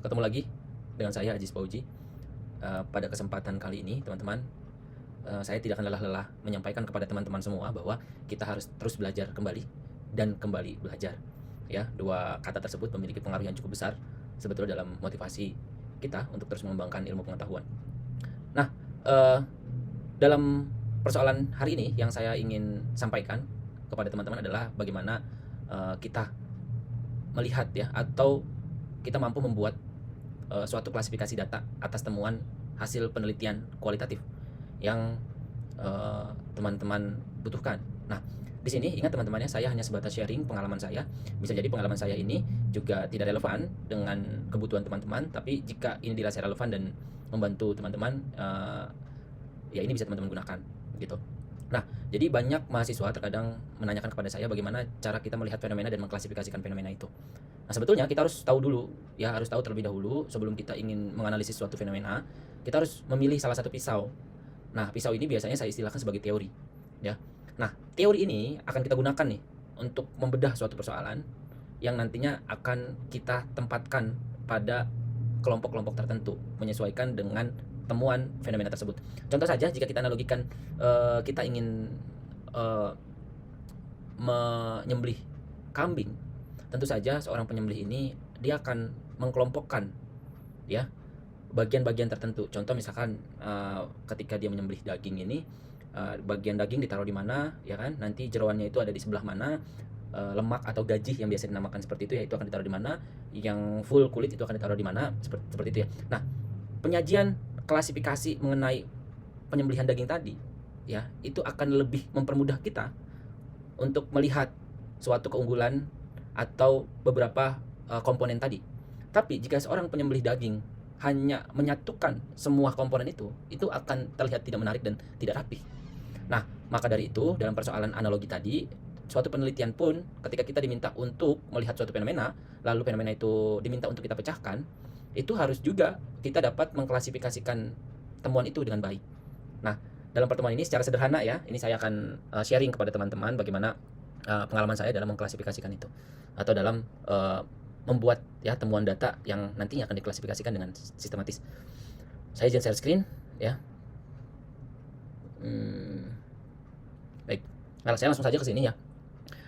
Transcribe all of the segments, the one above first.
ketemu lagi dengan saya Aziz Fauji. Pada kesempatan kali ini teman-teman, saya tidak akan lelah-lelah menyampaikan kepada teman-teman semua bahwa kita harus terus belajar kembali dan kembali belajar. Ya, dua kata tersebut memiliki pengaruh yang cukup besar sebetulnya dalam motivasi kita untuk terus mengembangkan ilmu pengetahuan. Nah, dalam persoalan hari ini yang saya ingin sampaikan kepada teman-teman adalah bagaimana kita melihat ya, atau kita mampu membuat suatu klasifikasi data atas temuan hasil penelitian kualitatif yang teman-teman butuhkan. Nah, di sini ingat teman-teman ya, saya hanya sebatas sharing pengalaman saya. Bisa jadi pengalaman saya ini juga tidak relevan dengan kebutuhan teman-teman, tapi jika ini dirasa relevan dan membantu teman-teman, ya ini bisa teman-teman gunakan gitu. Nah, jadi banyak mahasiswa terkadang menanyakan kepada saya bagaimana cara kita melihat fenomena dan mengklasifikasikan fenomena itu. Nah, sebetulnya kita harus tahu dulu, ya harus tahu terlebih dahulu sebelum kita ingin menganalisis suatu fenomena, kita harus memilih salah satu pisau. Nah, pisau ini biasanya saya istilahkan sebagai teori, ya. Nah, teori ini akan kita gunakan nih untuk membedah suatu persoalan yang nantinya akan kita tempatkan pada kelompok-kelompok tertentu menyesuaikan dengan temuan fenomena tersebut. Contoh saja jika kita analogikan, kita ingin menyembelih kambing, tentu saja seorang penyembelih ini dia akan mengkelompokkan ya bagian-bagian tertentu. Contoh misalkan ketika dia menyembelih daging ini, bagian daging ditaruh di mana ya kan, nanti jeroannya itu ada di sebelah mana, lemak atau gajih yang biasa dinamakan seperti itu ya, itu akan ditaruh di mana, yang full kulit itu akan ditaruh di mana, seperti itu ya. Nah, penyajian klasifikasi mengenai penyembelihan daging tadi ya, itu akan lebih mempermudah kita untuk melihat suatu keunggulan atau beberapa komponen tadi. Tapi jika seorang penyembelih daging hanya menyatukan semua komponen itu akan terlihat tidak menarik dan tidak rapi. Nah, maka dari itu dalam persoalan analogi tadi, suatu penelitian pun ketika kita diminta untuk melihat suatu fenomena, lalu fenomena itu diminta untuk kita pecahkan, itu harus juga kita dapat mengklasifikasikan temuan itu dengan baik. Nah, dalam pertemuan ini secara sederhana ya, ini saya akan sharing kepada teman-teman bagaimana pengalaman saya dalam mengklasifikasikan itu, atau dalam membuat ya temuan data yang nantinya akan diklasifikasikan dengan sistematis. Saya izin share screen ya. Baik. Nah, saya langsung saja ke sini ya.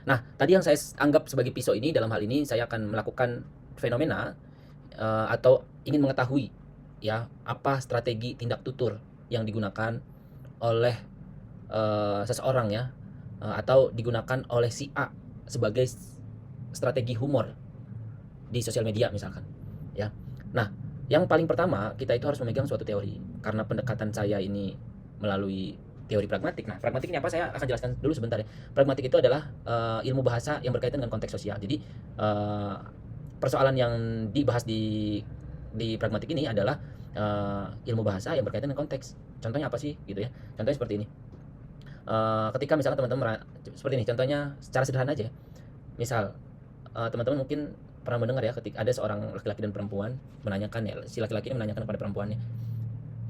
Nah, tadi yang saya anggap sebagai pisau ini, dalam hal ini saya akan melakukan fenomena atau ingin mengetahui ya apa strategi tindak tutur yang digunakan oleh seseorang ya, atau digunakan oleh si A sebagai strategi humor di sosial media misalkan ya. Nah, yang paling pertama kita itu harus memegang suatu teori, karena pendekatan saya ini melalui teori pragmatik. Nah, pragmatik ini apa, saya akan jelaskan dulu sebentar ya. Pragmatik itu adalah ilmu bahasa yang berkaitan dengan konteks sosial. Jadi persoalan yang dibahas di pragmatik ini adalah ilmu bahasa yang berkaitan dengan konteks. Contohnya apa sih gitu ya? Contohnya seperti ini. Ketika misalnya teman-teman seperti ini, contohnya secara sederhana aja. Misal teman-teman mungkin pernah mendengar ya, ketika ada seorang laki-laki dan perempuan menanyakan ya, si laki-laki ini menanyakan kepada perempuannya,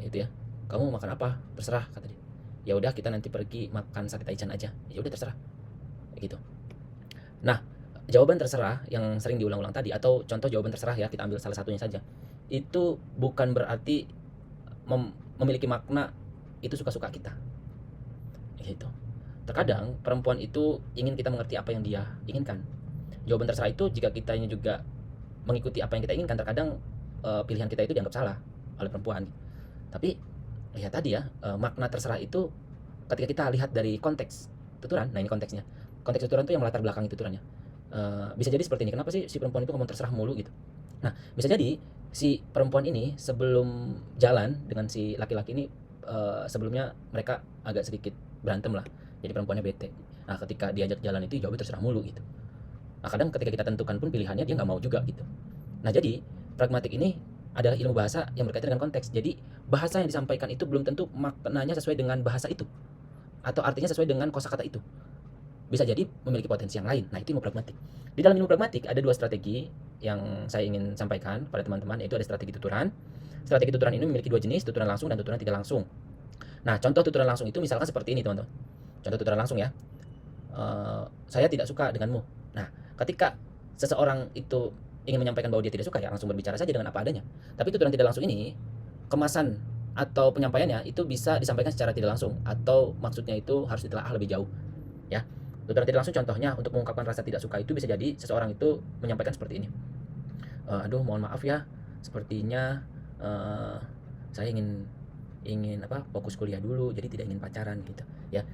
itu ya, kamu makan apa? Terserah, kata dia. Ya udah, kita nanti pergi makan sate taichan aja. Ya udah, terserah. Gitu. Nah, jawaban terserah yang sering diulang-ulang tadi, atau contoh jawaban terserah ya, kita ambil salah satunya saja. Itu bukan berarti memiliki makna itu suka-suka kita. Gitu. Terkadang perempuan itu ingin kita mengerti apa yang dia inginkan. Jawaban terserah itu jika kitanya juga mengikuti apa yang kita inginkan, terkadang pilihan kita itu dianggap salah oleh perempuan. Tapi ya tadi ya, makna terserah itu ketika kita lihat dari konteks tuturan. Nah, ini konteksnya. Konteks tuturan itu yang melatar belakangi tuturannya. Bisa jadi seperti ini. Kenapa sih si perempuan itu ngomong terserah mulu gitu? Nah, bisa jadi si perempuan ini sebelum jalan dengan si laki-laki ini, sebelumnya mereka agak sedikit berantem lah. Jadi perempuannya bete. Nah, ketika diajak jalan itu jawabnya terserah mulu gitu. Nah, kadang ketika kita tentukan pun pilihannya dia nggak mau juga gitu. Nah, jadi pragmatik ini adalah ilmu bahasa yang berkaitan dengan konteks. Jadi bahasa yang disampaikan itu belum tentu maknanya sesuai dengan bahasa itu, atau artinya sesuai dengan kosakata itu. Bisa jadi memiliki potensi yang lain. Nah, itu ilmu pragmatik. Di dalam ilmu pragmatik ada dua strategi yang saya ingin sampaikan pada teman-teman, yaitu ada strategi tuturan. Strategi tuturan ini memiliki dua jenis, tuturan langsung dan tuturan tidak langsung. Nah, contoh tuturan langsung itu misalkan seperti ini, teman-teman. Contoh tuturan langsung ya. Saya tidak suka denganmu. Nah, ketika seseorang itu ingin menyampaikan bahwa dia tidak suka, ya langsung berbicara saja dengan apa adanya. Tapi tuturan tidak langsung ini, kemasan atau penyampaiannya itu bisa disampaikan secara tidak langsung, atau maksudnya itu harus ditelaah lebih jauh, ya. Tuturan tidak langsung contohnya untuk mengungkapkan rasa tidak suka itu bisa jadi seseorang itu menyampaikan seperti ini. Aduh, mohon maaf ya, sepertinya saya ingin fokus kuliah dulu, jadi tidak ingin pacaran gitu, ya.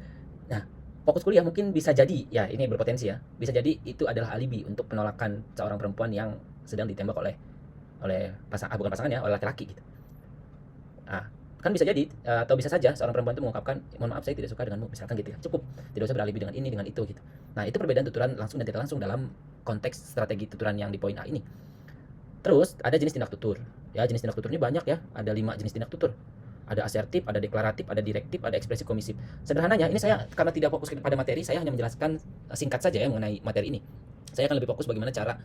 Nah, fokus kuliah mungkin bisa jadi, ya ini berpotensi ya, bisa jadi itu adalah alibi untuk penolakan seorang perempuan yang sedang ditembak oleh bukan pasangan ya, oleh laki-laki gitu. Kan bisa jadi, atau bisa saja seorang perempuan itu mengungkapkan, mohon maaf saya tidak suka denganmu, misalkan gitu ya, cukup, tidak usah beralibi dengan ini, dengan itu gitu. Nah, itu perbedaan tuturan langsung dan tidak langsung dalam konteks strategi tuturan yang di poin A ini. Terus ada jenis tindak tutur, ya jenis tindak tutur ini banyak ya, ada 5 jenis tindak tutur. Ada asertif, ada deklaratif, ada direktif, ada ekspresif komisif. Sederhananya, ini saya karena tidak fokus pada materi, saya hanya menjelaskan singkat saja ya mengenai materi ini. Saya akan lebih fokus bagaimana cara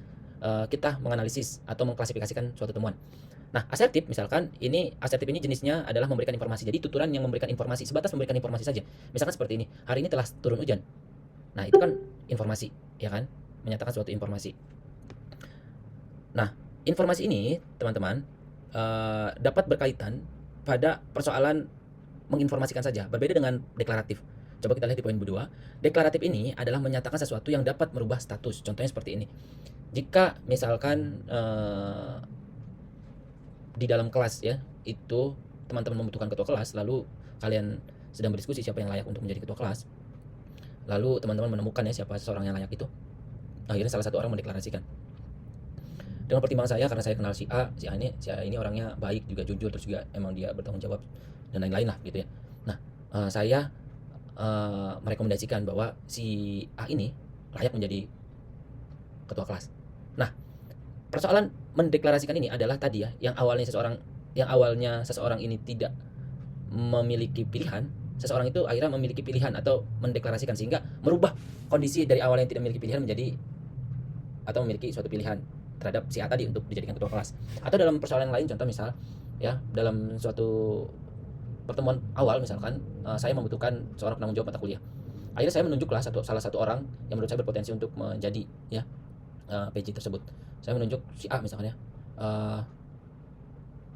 kita menganalisis atau mengklasifikasikan suatu temuan. Nah, asertif misalkan, asertif ini jenisnya adalah memberikan informasi. Jadi tuturan yang memberikan informasi, sebatas memberikan informasi saja. Misalkan seperti ini, hari ini telah turun hujan. Nah, itu kan informasi, ya kan? Menyatakan suatu informasi. Nah, informasi ini, teman-teman, dapat berkaitan pada persoalan menginformasikan saja, berbeda dengan deklaratif. Coba kita lihat di poin kedua. Deklaratif ini adalah menyatakan sesuatu yang dapat merubah status. Contohnya seperti ini. Jika misalkan di dalam kelas ya, itu teman-teman membutuhkan ketua kelas, lalu kalian sedang berdiskusi siapa yang layak untuk menjadi ketua kelas. Lalu teman-teman menemukan ya siapa seseorang yang layak itu. Akhirnya salah satu orang mendeklarasikan. Dengan pertimbangan saya, karena saya kenal si A ini orangnya baik juga, jujur, terus juga emang dia bertanggung jawab dan lain-lain lah gitu ya. Nah, saya merekomendasikan bahwa si A ini layak menjadi ketua kelas. Nah, persoalan mendeklarasikan ini adalah tadi ya, yang awalnya seseorang ini tidak memiliki pilihan, seseorang itu akhirnya memiliki pilihan atau mendeklarasikan, sehingga merubah kondisi dari awalnya yang tidak memiliki pilihan menjadi atau memiliki suatu pilihan terhadap si A tadi untuk dijadikan ketua kelas. Atau dalam persoalan lain, contoh misal ya, dalam suatu pertemuan awal misalkan saya membutuhkan seorang penanggung jawab mata kuliah. Akhirnya saya menunjuklah salah satu orang yang menurut saya berpotensi untuk menjadi ya PJ tersebut. Saya menunjuk si A misalkan ya.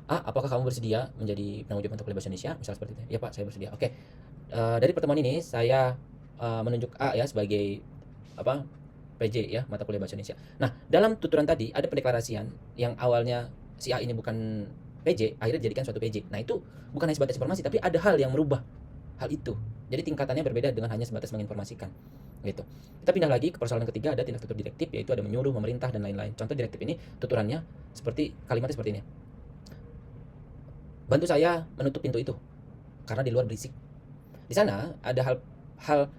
A, apakah kamu bersedia menjadi penanggung jawab mata kuliah bahasa Indonesia? Misal seperti itu. Ya Pak, saya bersedia. Oke. Dari pertemuan ini saya menunjuk A ya sebagai PJ ya, mata kuliah bahasa Indonesia. Nah, dalam tuturan tadi ada pendeklarasian yang awalnya si A ini bukan PJ, akhirnya dijadikan suatu PJ. Nah, itu bukan hanya sebatas informasi, tapi ada hal yang merubah hal itu. Jadi tingkatannya berbeda dengan hanya sebatas menginformasikan. Gitu. Kita pindah lagi ke persoalan ketiga, ada tindak tutur direktif, yaitu ada menyuruh, memerintah, dan lain-lain. Contoh direktif ini tuturannya seperti kalimatnya seperti ini. Bantu saya menutup pintu itu karena di luar berisik. Di sana ada hal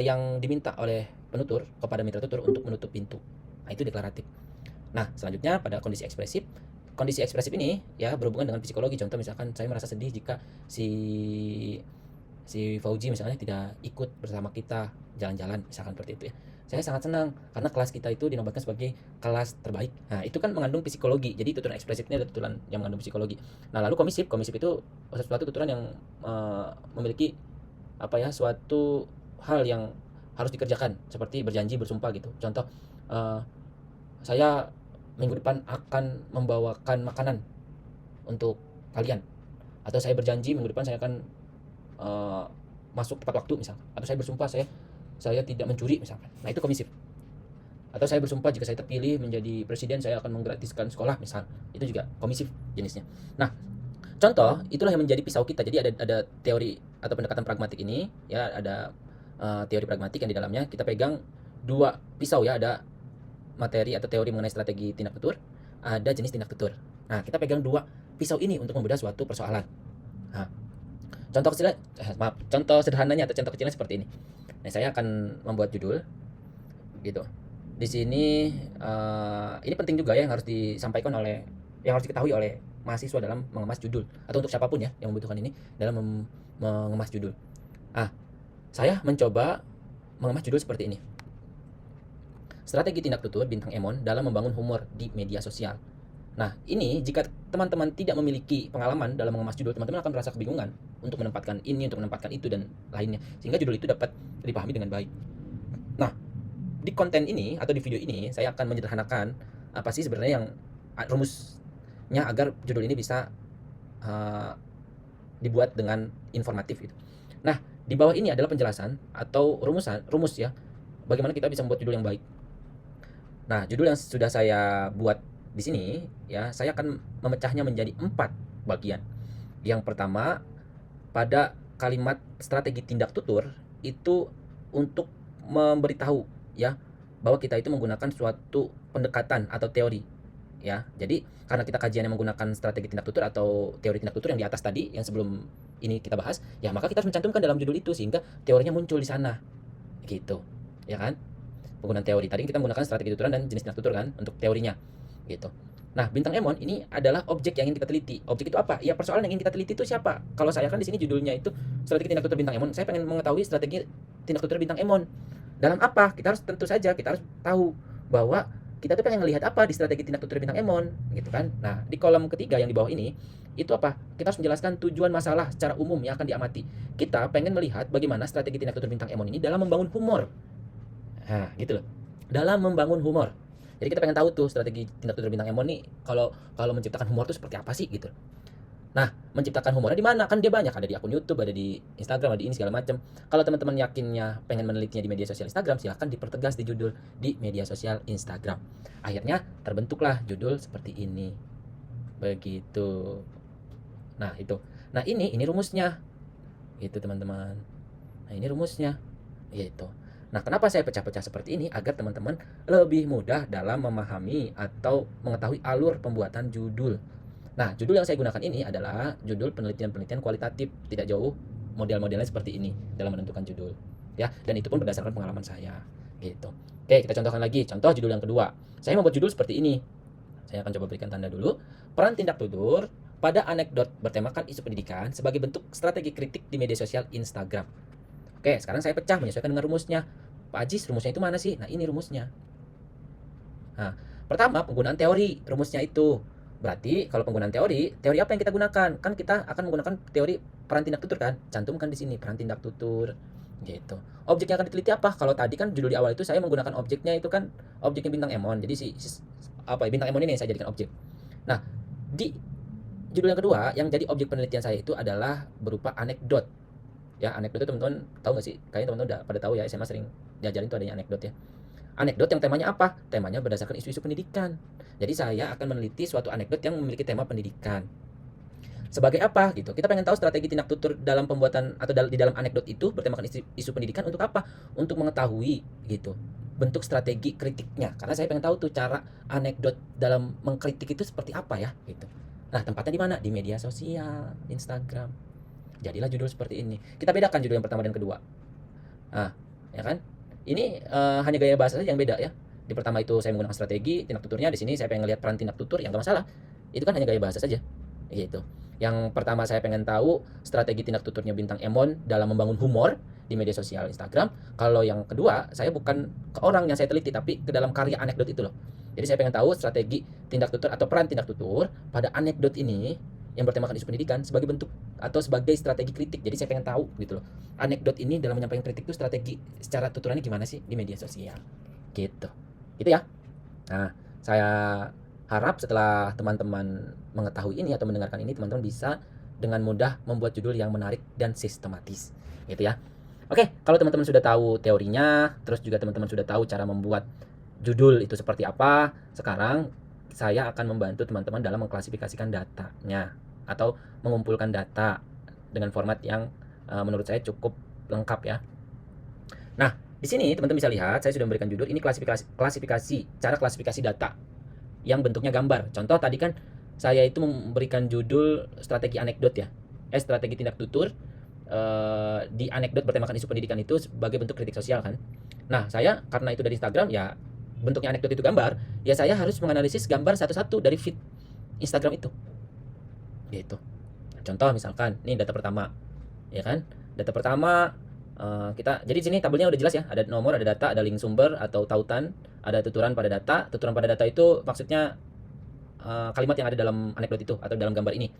yang diminta oleh penutur kepada mitra tutur untuk menutup pintu. Nah, itu deklaratif. Nah, selanjutnya pada kondisi ekspresif. Kondisi ekspresif ini ya berhubungan dengan psikologi. Contoh misalkan saya merasa sedih jika si Fauji misalnya tidak ikut bersama kita jalan-jalan, misalkan seperti itu ya. Saya sangat senang karena kelas kita itu dinobatkan sebagai kelas terbaik. Nah, itu kan mengandung psikologi. Jadi tuturan ekspresif ini adalah tuturan yang mengandung psikologi. Nah, lalu komisif itu suatu tuturan yang memiliki suatu hal yang harus dikerjakan, seperti berjanji, bersumpah gitu. Contoh, saya minggu depan akan membawakan makanan untuk kalian, atau saya berjanji minggu depan saya akan masuk tepat waktu misal, atau saya bersumpah saya tidak mencuri misalkan. Nah, itu komisif. Atau saya bersumpah jika saya terpilih menjadi presiden saya akan menggratiskan sekolah misal. Itu juga komisif jenisnya. Nah, contoh itulah yang menjadi pisau kita. Jadi ada teori atau pendekatan pragmatik ini ya, ada teori pragmatik yang di dalamnya kita pegang dua pisau ya, ada materi atau teori mengenai strategi tindak tutur, ada jenis tindak tutur. Nah, kita pegang dua pisau ini untuk membedah suatu persoalan. Nah, contoh sederhananya atau contoh kecilnya seperti ini. Nah, saya akan membuat judul gitu. Di sini ini penting juga ya, yang harus disampaikan yang harus diketahui oleh mahasiswa dalam mengemas judul, atau untuk siapapun ya yang membutuhkan ini dalam mengemas judul. Saya mencoba mengemas judul seperti ini. Strategi tindak tutur bintang Emon dalam membangun humor di media sosial. Nah, ini jika teman-teman tidak memiliki pengalaman dalam mengemas judul, teman-teman akan merasa kebingungan untuk menempatkan ini, untuk menempatkan itu, dan lainnya. Sehingga judul itu dapat dipahami dengan baik. Nah, di konten ini atau di video ini, saya akan menyederhanakan apa sih sebenarnya yang rumusnya agar judul ini bisa uh, dibuat dengan informatif gitu. Nah, di bawah ini adalah penjelasan atau rumus ya, bagaimana kita bisa membuat judul yang baik. Nah, judul yang sudah saya buat di sini ya, saya akan memecahnya menjadi 4 bagian. Yang pertama, pada kalimat strategi tindak tutur itu untuk memberitahu ya bahwa kita itu menggunakan suatu pendekatan atau teori ya. Jadi karena kita kajiannya menggunakan strategi tindak tutur atau teori tindak tutur yang di atas tadi yang sebelum ini kita bahas, ya maka kita harus mencantumkan dalam judul itu sehingga teorinya muncul di sana. Gitu. Ya kan? Penggunaan teori. Tadi kita menggunakan strategi tuturan dan jenis tindak tutur kan untuk teorinya. Gitu. Nah, bintang Emon ini adalah objek yang ingin kita teliti. Objek itu apa? Ya, persoalan yang ingin kita teliti itu siapa? Kalau saya kan di sini judulnya itu strategi tindak tutur bintang Emon. Saya pengen mengetahui strategi tindak tutur bintang Emon. Dalam apa? Kita harus tentu saja kita harus tahu bahwa kita tuh pengen melihat apa di strategi tindak tutur bintang Emon, gitu kan? Nah, di kolom ketiga yang di bawah ini itu apa? Kita harus menjelaskan tujuan masalah secara umum yang akan diamati. Kita pengen melihat bagaimana strategi tindak tutur bintang Emon ini dalam membangun humor. Nah, gitu loh. Dalam membangun humor. Jadi kita pengen tahu tuh strategi tindak tutur bintang Emon nih kalau kalau menciptakan humor tuh seperti apa sih gitu. Nah, menciptakan humornya di mana? Kan dia banyak, ada di akun YouTube, ada di Instagram, ada di ini segala macam. Kalau teman-teman yakinnya pengen menelitinya di media sosial Instagram, silahkan dipertegas di judul di media sosial Instagram. Akhirnya terbentuklah judul seperti ini. Begitu. Nah, itu. Nah, ini rumusnya. Itu teman-teman. Nah, ini rumusnya. Gitu. Nah, kenapa saya pecah-pecah seperti ini? Agar teman-teman lebih mudah dalam memahami atau mengetahui alur pembuatan judul. Nah, judul yang saya gunakan ini adalah judul penelitian-penelitian kualitatif, tidak jauh model-modelnya seperti ini dalam menentukan judul. Ya, dan itu pun berdasarkan pengalaman saya. Gitu. Oke, kita contohkan lagi. Contoh judul yang kedua. Saya membuat judul seperti ini. Saya akan coba berikan tanda dulu. Peran tindak tutur pada anekdot bertemakan isu pendidikan sebagai bentuk strategi kritik di media sosial Instagram. Oke, sekarang saya pecah menyesuaikan dengan rumusnya. Pak Ajis, rumusnya itu mana sih? Nah, ini rumusnya. Nah, pertama penggunaan teori, rumusnya itu. Berarti kalau penggunaan teori apa yang kita gunakan? Kan kita akan menggunakan teori peran tindak tutur kan? Cantumkan di sini peran tindak tutur. Gitu. Objek yang akan diteliti apa? Kalau tadi kan judul di awal itu saya menggunakan objeknya itu kan objeknya bintang Emon. Jadi apa ya, bintang Emon ini yang saya jadikan objek. Nah, di judul yang kedua yang jadi objek penelitian saya itu adalah berupa anekdot. Ya, anekdot itu teman-teman tahu nggak sih? Kayaknya teman-teman udah pada tahu ya, SMA sering diajarin tuh adanya anekdot ya. Anekdot yang temanya apa? Temanya berdasarkan isu-isu pendidikan. Jadi saya akan meneliti suatu anekdot yang memiliki tema pendidikan. Sebagai apa gitu? Kita pengen tahu strategi tindak tutur dalam pembuatan atau di dalam anekdot itu bertemakan isu pendidikan untuk apa? Untuk mengetahui gitu bentuk strategi kritiknya. Karena saya pengen tahu tuh cara anekdot dalam mengkritik itu seperti apa ya gitu. Nah, tempatnya di mana? Di media sosial, Instagram. Jadilah judul seperti ini. Kita bedakan judul yang pertama dan kedua. Nah, ya kan? Ini hanya gaya bahasa saja yang beda ya. Di pertama itu saya menggunakan strategi tindak tuturnya, di sini saya pengen lihat peran tindak tutur, yang enggak masalah. Itu kan hanya gaya bahasa saja. Gitu. Yang pertama saya pengen tahu strategi tindak tuturnya bintang Emon dalam membangun humor di media sosial Instagram. Kalau yang kedua, saya bukan ke orang yang saya teliti tapi ke dalam karya anekdot itu loh. Jadi saya pengen tahu strategi tindak tutur atau peran tindak tutur pada anekdot ini yang bertemakan isu pendidikan sebagai bentuk atau sebagai strategi kritik. Jadi saya pengen tahu gitu loh. Anekdot ini dalam menyampaikan kritik itu strategi secara tuturannya gimana sih di media sosial. Gitu. Gitu ya. Nah, saya harap setelah teman-teman mengetahui ini atau mendengarkan ini, teman-teman bisa dengan mudah membuat judul yang menarik dan sistematis. Gitu ya. Oke, kalau teman-teman sudah tahu teorinya, terus juga teman-teman sudah tahu cara membuat judul itu seperti apa, sekarang saya akan membantu teman-teman dalam mengklasifikasikan datanya atau mengumpulkan data dengan format yang menurut saya cukup lengkap ya. Nah, di sini teman-teman bisa lihat saya sudah memberikan judul ini cara klasifikasi data yang bentuknya gambar. Contoh tadi kan saya itu memberikan judul strategi anekdot ya. Strategi tindak tutur di anekdot bertemakan isu pendidikan itu sebagai bentuk kritik sosial kan. Nah, saya karena itu dari Instagram ya bentuknya anekdot itu gambar, ya saya harus menganalisis gambar satu-satu dari feed Instagram itu. Gitu. Contoh misalkan, ini data pertama, ya kan? Data pertama kita, jadi di sini tabelnya udah jelas ya, ada nomor, ada data, ada link sumber atau tautan, ada tuturan pada data. Tuturan pada data itu maksudnya kalimat yang ada dalam anekdot itu atau dalam gambar ini.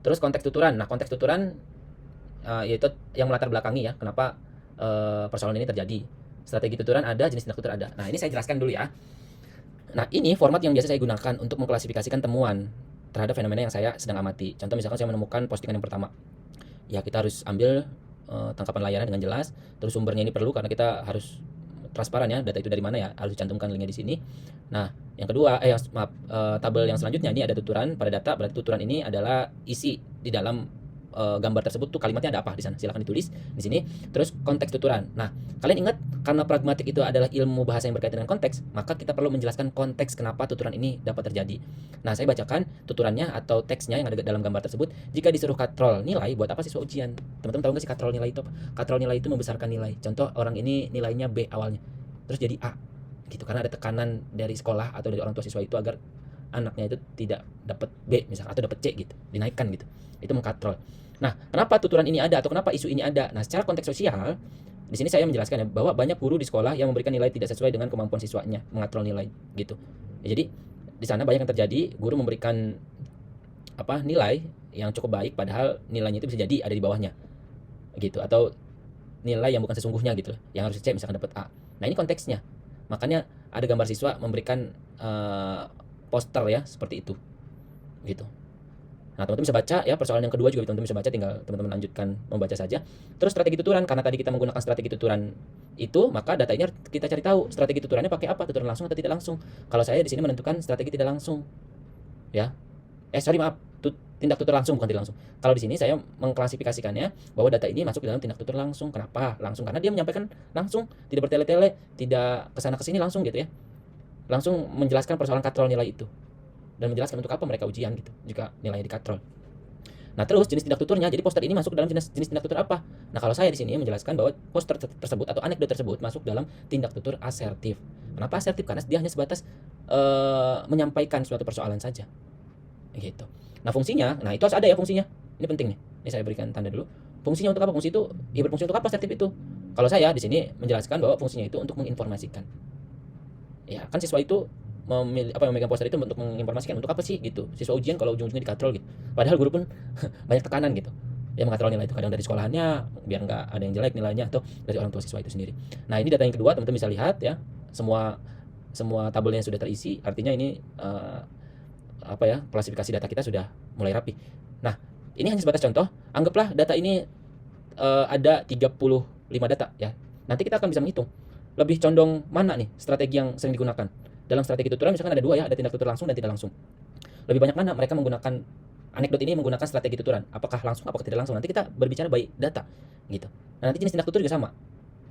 Terus konteks tuturan. Nah, konteks tuturan yaitu yang melatar belakangi ya, kenapa persoalan ini terjadi. Strategi tuturan ada, jenis tindak tutur ada. Nah, ini saya jelaskan dulu ya. Nah, ini format yang biasa saya gunakan untuk mengklasifikasikan temuan terhadap fenomena yang saya sedang amati. Contoh misalkan saya menemukan postingan yang pertama. Ya, kita harus ambil tangkapan layarnya dengan jelas, terus sumbernya ini perlu karena kita harus transparan ya, data itu dari mana ya, harus dicantumkan linknya di sini. Nah, yang kedua, tabel yang selanjutnya ini ada tuturan pada data, berarti tuturan ini adalah isi di dalam gambar tersebut tuh kalimatnya ada apa di sana. Silakan ditulis di sini. Terus konteks tuturan. Nah, kalian ingat karena pragmatik itu adalah ilmu bahasa yang berkaitan dengan konteks, maka kita perlu menjelaskan konteks kenapa tuturan ini dapat terjadi. Nah, saya bacakan tuturannya atau teksnya yang ada dalam gambar tersebut. Jika disuruh katrol nilai, buat apa siswa ujian? Teman-teman tahu nggak sih katrol nilai itu apa? Katrol nilai itu membesarkan nilai. Contoh, orang ini nilainya B awalnya, terus jadi A gitu, karena ada tekanan dari sekolah atau dari orang tua siswa itu agar anaknya itu tidak dapat B misalnya atau dapat C gitu, dinaikkan gitu. Itu mengkatrol. Nah, kenapa tuturan ini ada atau kenapa isu ini ada? Nah, secara konteks sosial, di sini saya menjelaskan ya bahwa banyak guru di sekolah yang memberikan nilai tidak sesuai dengan kemampuan siswanya, mengatrol nilai gitu. Ya, jadi di sana banyak yang terjadi, guru memberikan nilai yang cukup baik padahal nilainya itu bisa jadi ada di bawahnya gitu, atau nilai yang bukan sesungguhnya gitu, yang harus C misalkan dapat A. Nah, ini konteksnya. Makanya ada gambar siswa memberikan poster ya seperti itu gitu. Nah, teman-teman bisa baca ya, persoalan yang kedua juga teman-teman bisa baca, tinggal teman-teman lanjutkan membaca saja. Terus strategi tuturan, karena tadi kita menggunakan strategi tuturan itu, maka data ini kita cari tahu strategi tuturannya pakai apa, tuturan langsung atau tidak langsung. Kalau saya di sini menentukan strategi tidak langsung. Ya. Tindak tutur langsung, bukan tidak langsung. Kalau di sini saya mengklasifikasikannya bahwa data ini masuk ke dalam tindak tutur langsung. Kenapa? Langsung karena dia menyampaikan langsung, tidak bertele-tele, tidak kesana kesini, langsung gitu ya. Langsung menjelaskan persoalan katrol nilai itu dan menjelaskan untuk apa mereka ujian gitu jika nilainya dikatrol. Nah, terus jenis tindak tuturnya, jadi poster ini masuk dalam jenis tindak tutur apa? Nah, kalau saya di sini menjelaskan bahwa poster tersebut atau anekdot tersebut masuk dalam tindak tutur asertif. Kenapa asertif? Karena dia hanya sebatas menyampaikan suatu persoalan saja. Gitu. Nah, fungsinya, nah itu harus ada ya fungsinya. Ini penting nih. Ini saya berikan tanda dulu. Fungsinya untuk apa? Fungsi itu ya berfungsi untuk apa asertif itu? Kalau saya di sini menjelaskan bahwa fungsinya itu untuk menginformasikan. Ya, kan siswa itu memegang poster itu untuk menginformasikan untuk apa sih gitu. Siswa ujian kalau ujung-ujungnya dikatrol gitu. Padahal guru pun banyak tekanan gitu. Ya, mengatrol nilai itu kadang dari sekolahannya biar nggak ada yang jelek nilainya, atau dari orang tua siswa itu sendiri. Nah, ini data yang kedua, teman-teman bisa lihat ya. Semua tabelnya sudah terisi, artinya ini klasifikasi data kita sudah mulai rapi. Nah, ini hanya sebatas contoh. Anggaplah data ini ada 35 data ya. Nanti kita akan bisa menghitung lebih condong mana nih strategi yang sering digunakan. Dalam strategi tuturan misalkan ada dua ya, ada tindak tutur langsung dan tidak langsung. Lebih banyak mana mereka menggunakan anekdot ini menggunakan strategi tuturan? Apakah langsung, apakah tidak langsung? Nanti kita berbicara by data gitu. Nah, nanti jenis tindak tutur juga sama.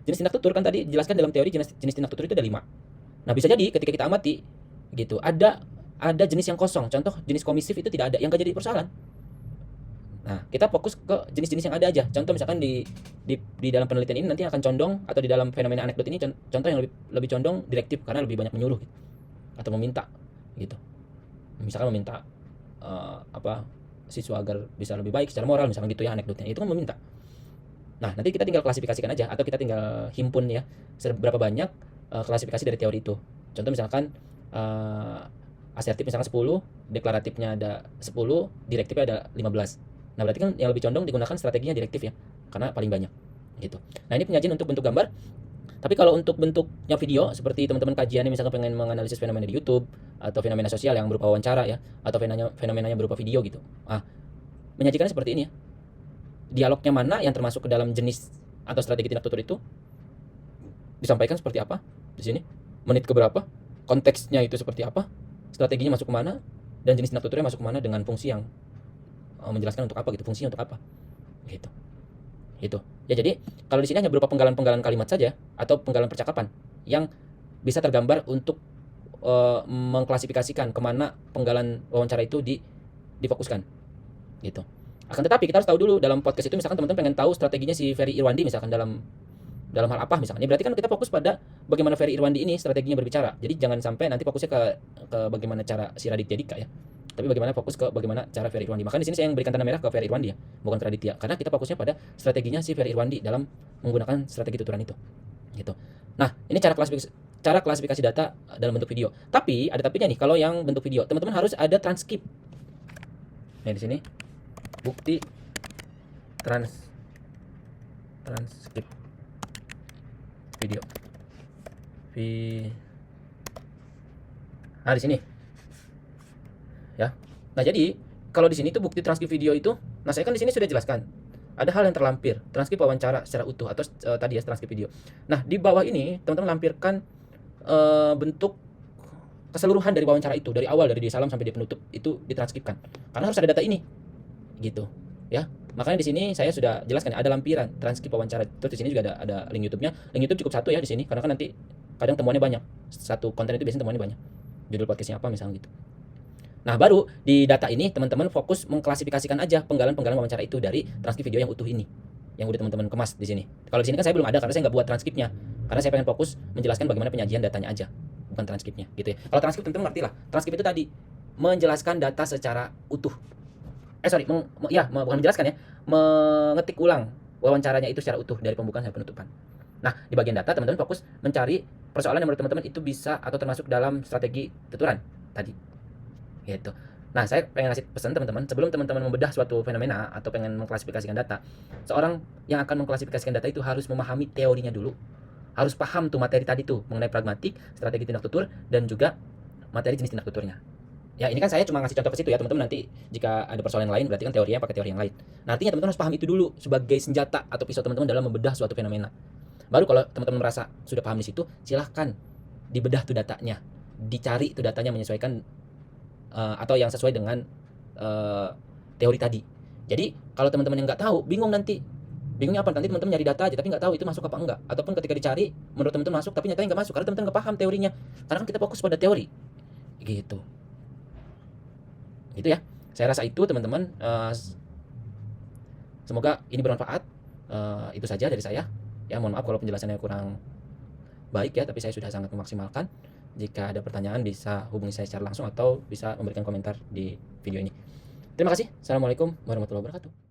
Jenis tindak tutur kan tadi dijelaskan dalam teori jenis tindak tutur itu ada 5. Nah, bisa jadi ketika kita amati gitu, ada jenis yang kosong. Contoh jenis komisif itu tidak ada, yang gak jadi persoalan. Nah, kita fokus ke jenis-jenis yang ada aja. Contoh misalkan di dalam penelitian ini nanti akan condong, atau di dalam fenomena anekdot ini contoh yang lebih condong direktif karena lebih banyak menyuruh gitu, atau meminta gitu. Misalkan meminta siswa agar bisa lebih baik secara moral misalkan gitu ya anekdotnya. Itu kan meminta. Nah, nanti kita tinggal klasifikasikan aja, atau kita tinggal himpun ya seberapa banyak klasifikasi dari teori itu. Contoh misalkan asertif misalkan 10, deklaratifnya ada 10, direktifnya ada 15. Nah, berarti kan yang lebih condong digunakan strateginya direktif ya, karena paling banyak gitu. Nah, ini penyajian untuk bentuk gambar. Tapi kalau untuk bentuknya video, seperti teman-teman kajiannya misalkan pengen menganalisis fenomena di YouTube atau fenomena sosial yang berupa wawancara ya, atau fenomenanya berupa video gitu. Menyajikannya seperti ini ya. Dialognya mana yang termasuk ke dalam jenis atau strategi tindak tutur itu disampaikan seperti apa di sini, menit keberapa, konteksnya itu seperti apa, strateginya masuk kemana, dan jenis tindak tuturnya masuk kemana dengan fungsi yang menjelaskan untuk apa gitu, fungsinya untuk apa gitu. Ya, jadi kalau di sini hanya berupa penggalan-penggalan kalimat saja atau penggalan percakapan yang bisa tergambar untuk mengklasifikasikan kemana penggalan wawancara itu difokuskan gitu. Akan tetapi kita harus tahu dulu dalam podcast itu, misalkan teman-teman pengen tahu strateginya si Ferry Irwandi misalkan dalam hal apa misalnya, berarti kan kita fokus pada bagaimana Ferry Irwandi ini strateginya berbicara. Jadi jangan sampai nanti fokusnya ke bagaimana cara si Raditya Dika ya, tapi bagaimana fokus ke bagaimana cara Ferry Irwandi. Maka di sini saya yang berikan tanda merah ke Ferry Irwandi ya, bukan ke Raditya, karena kita fokusnya pada strateginya si Ferry Irwandi dalam menggunakan strategi tuturan itu gitu. Nah, ini cara klasifikasi data dalam bentuk video. Tapi ada tapinya nih, kalau yang bentuk video teman-teman harus ada transkrip. Nah, di sini bukti transkrip video Nah, di sini ya. Nah, jadi kalau di sini tuh bukti transkrip video itu, nah saya kan di sini sudah jelaskan. Ada hal yang terlampir, transkrip wawancara secara utuh atau tadi ya transkrip video. Nah, di bawah ini teman-teman lampirkan bentuk keseluruhan dari wawancara itu, dari awal dari dia salam sampai dia penutup itu ditranskripkan. Karena harus ada data ini gitu ya. Makanya di sini saya sudah jelaskan ada lampiran transkrip wawancara. Terus di sini juga ada link YouTube-nya. Link YouTube cukup satu ya di sini karena kan nanti kadang temuannya banyak. Satu konten itu biasanya temuannya banyak. Judul podcastnya apa misalnya gitu. Nah, baru di data ini teman-teman fokus mengklasifikasikan aja penggalan-penggalan wawancara itu dari transkrip video yang utuh ini. Yang udah teman-teman kemas di sini. Kalau di sini kan saya belum ada karena saya nggak buat transkripnya. Karena saya pengen fokus menjelaskan bagaimana penyajian datanya aja, bukan transkripnya gitu ya. Kalau transkrip teman-teman ngerti lah. Transkrip itu tadi menjelaskan data secara utuh. Bukan menjelaskan ya, mengetik ulang wawancaranya itu secara utuh dari pembukaan sampai penutupan. Nah, di bagian data teman-teman fokus mencari persoalan yang menurut teman-teman itu bisa atau termasuk dalam strategi tuturan tadi. Gitu. Nah, saya pengen ngasih pesan teman-teman, sebelum teman-teman membedah suatu fenomena atau pengen mengklasifikasikan data, seorang yang akan mengklasifikasikan data itu harus memahami teorinya dulu. Harus paham tuh materi tadi tuh mengenai pragmatik, strategi tindak tutur, dan juga materi jenis tindak tuturnya. Ya, ini kan saya cuma ngasih contoh ke situ ya, teman-teman nanti jika ada persoalan yang lain berarti kan teorinya pakai teori yang lain. Nah, artinya teman-teman harus paham itu dulu sebagai senjata atau pisau teman-teman dalam membedah suatu fenomena. Baru kalau teman-teman merasa sudah paham di situ, silahkan dibedah tuh datanya, dicari tuh datanya menyesuaikan atau yang sesuai dengan teori tadi. Jadi kalau teman-teman yang nggak tahu, bingung nanti. Bingungnya apa? Nanti teman-teman nyari data aja tapi nggak tahu itu masuk apa enggak. Ataupun ketika dicari menurut teman-teman masuk tapi nyatanya nggak masuk karena teman-teman nggak paham teorinya. Karena kan kita fokus pada teori. Gitu. Gitu ya. Saya rasa itu teman-teman. Semoga ini bermanfaat. Itu saja dari saya. Ya, mohon maaf kalau penjelasannya kurang baik ya, tapi saya sudah sangat memaksimalkan. Jika ada pertanyaan bisa hubungi saya secara langsung atau bisa memberikan komentar di video ini. Terima kasih. Assalamualaikum warahmatullahi wabarakatuh.